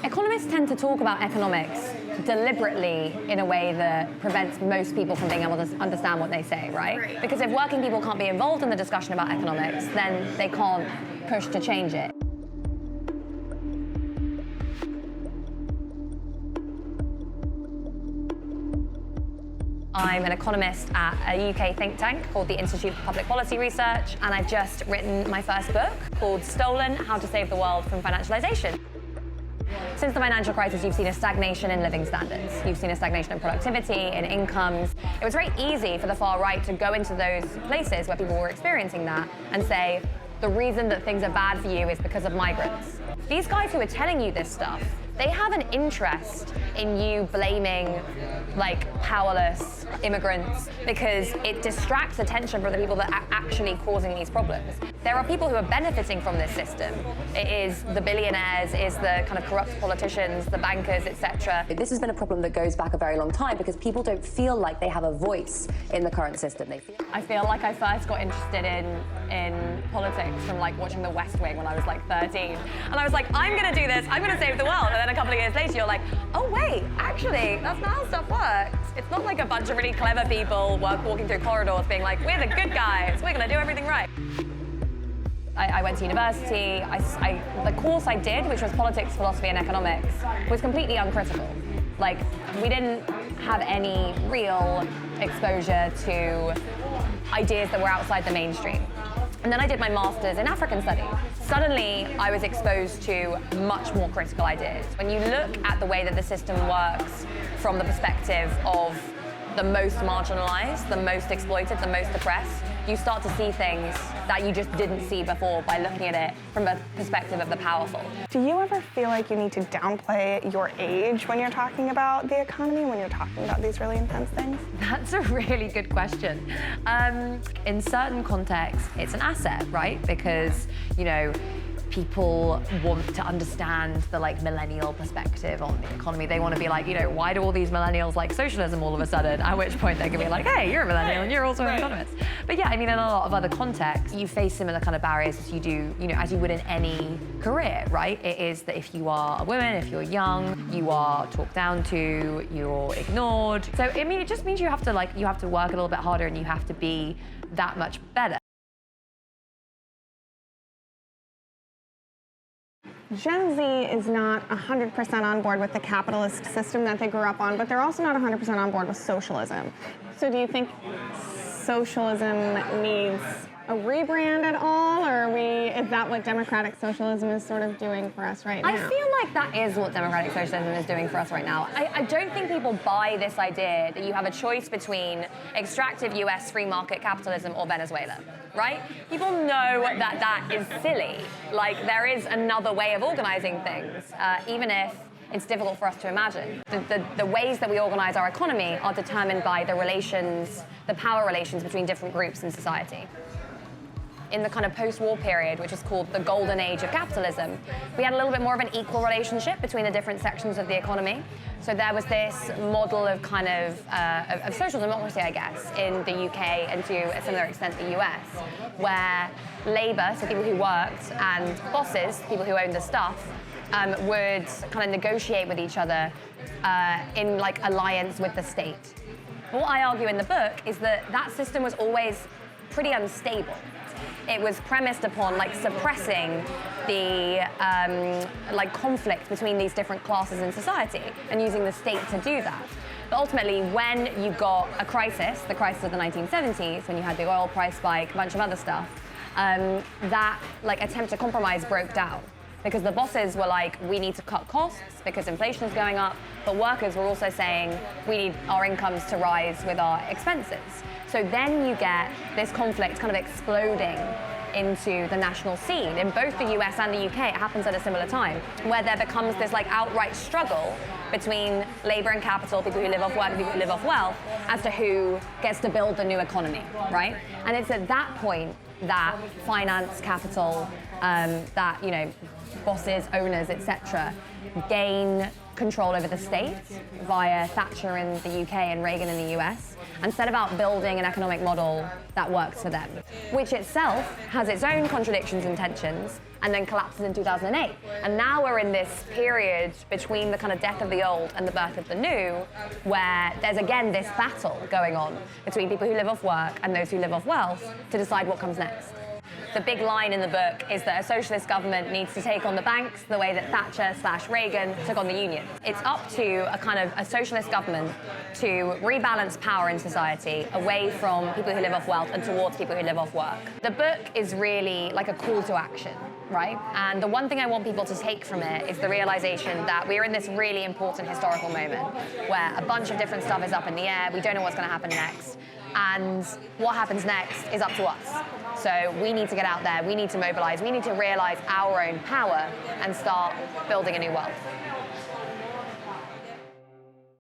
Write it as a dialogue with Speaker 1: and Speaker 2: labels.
Speaker 1: Economists tend to talk about economics deliberately in a way that prevents most people from being able to understand what they say, right? Because if working people can't be involved in the discussion about economics, then they can't push to change it. I'm an economist at a UK think tank called the Institute for Public Policy Research, and I've just written my first book called Stolen: How to Save the World from Financialization. Since the financial crisis, you've seen a stagnation in living standards. You've seen a stagnation in productivity, in incomes. It was very easy for the far right to go into those places where people were experiencing that and say, the reason that things are bad for you is because of migrants. These guys who are telling you this stuff, they have an interest in you blaming powerless immigrants because it distracts attention from the people that are actually causing these problems. There are people who are benefiting from this system. It is the billionaires, it is the kind of corrupt politicians, the bankers, etc.
Speaker 2: This has been a problem that goes back a very long time because people don't feel like they have a voice in the current system.
Speaker 1: I feel like I first got interested in politics from watching The West Wing when I was 13. And I was like, I'm gonna do this, I'm gonna save the world. And then a couple of years later, you're like, oh wait, actually, that's not how stuff works. It's not like a bunch of really clever people walking through corridors being like, we're the good guys, we're gonna do everything right. I went to university. The course I did, which was politics, philosophy, and economics, was completely uncritical. We didn't have any real exposure to ideas that were outside the mainstream. And then I did my master's in African studies. Suddenly, I was exposed to much more critical ideas. When you look at the way that the system works from the perspective of the most marginalized, the most exploited, the most oppressed, you start to see things that you just didn't see before by looking at it from a perspective of the powerful.
Speaker 3: Do you ever feel like you need to downplay your age when you're talking about the economy, when you're talking about these really intense things?
Speaker 1: That's a really good question. In certain contexts, it's an asset, right? Because, people want to understand the millennial perspective on the economy. They want to be like, why do all these millennials like socialism all of a sudden? At which point they can be like, hey, you're a millennial and you're also an economist. But yeah, in a lot of other contexts, you face similar kind of barriers as you do, as you would in any career, right? It is that if you are a woman, if you're young, you are talked down to, you're ignored. So it just means you have to work a little bit harder and you have to be that much better.
Speaker 3: Gen Z is not 100% on board with the capitalist system that they grew up on, but they're also not 100% on board with socialism. So do you think socialism needs a rebrand at all, or is that what democratic socialism is sort of doing for us right now?
Speaker 1: I feel like that is what democratic socialism is doing for us right now. I don't think people buy this idea that you have a choice between extractive US free market capitalism or Venezuela, right? People know that is silly. There is another way of organizing things, even if it's difficult for us to imagine. The ways that we organize our economy are determined by the power relations between different groups in society. In the kind of post-war period, which is called the golden age of capitalism, we had a little bit more of an equal relationship between the different sections of the economy. So there was this model of of social democracy, I guess, in the UK and to a similar extent the US, where labor, so people who worked, and bosses, people who owned the stuff, would kind of negotiate with each other in alliance with the state. What I argue in the book is that system was always pretty unstable. It was premised upon suppressing the conflict between these different classes in society and using the state to do that. But ultimately, when you got a crisis, the crisis of the 1970s, when you had the oil price spike, a bunch of other stuff, that attempt to compromise broke down. Because the bosses were like, we need to cut costs because inflation is going up, but workers were also saying, we need our incomes to rise with our expenses. So then you get this conflict kind of exploding into the national scene. In both the US and the UK, it happens at a similar time, where there becomes this outright struggle between labor and capital, people who live off work and people who live off wealth, as to who gets to build the new economy, right? And it's at that point that finance, capital, that bosses, owners, etc., gain control over the state via Thatcher in the UK and Reagan in the US, and set about building an economic model that works for them, which itself has its own contradictions and tensions, and then collapses in 2008. And now we're in this period between the kind of death of the old and the birth of the new, where there's again this battle going on between people who live off work and those who live off wealth to decide what comes next. The big line in the book is that a socialist government needs to take on the banks the way that Thatcher/Reagan took on the unions. It's up to a socialist government to rebalance power in society away from people who live off wealth and towards people who live off work. The book is really like a call to action, right? And the one thing I want people to take from it is the realization that we're in this really important historical moment where a bunch of different stuff is up in the air, we don't know what's going to happen next, and what happens next is up to us. So we need to get out there, we need to mobilize, we need to realize our own power and start building a new world.